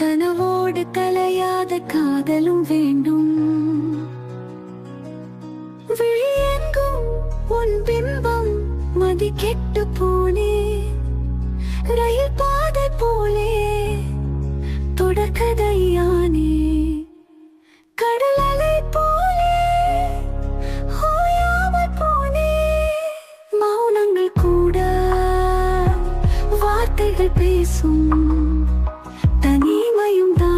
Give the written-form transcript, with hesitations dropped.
கனவோடு கலையாத காதலும் வேண்டும். விழியெங்கும் உன் பிம்பம் மதி கெட்டு போனே, ரயில் பாதை போலே தொடர்கதையானே, கடல் அலை போலே ஓயாமல் போனே. மௌனங்கள் கூட வார்த்தைகள் பேசும், தனிமையும் தான்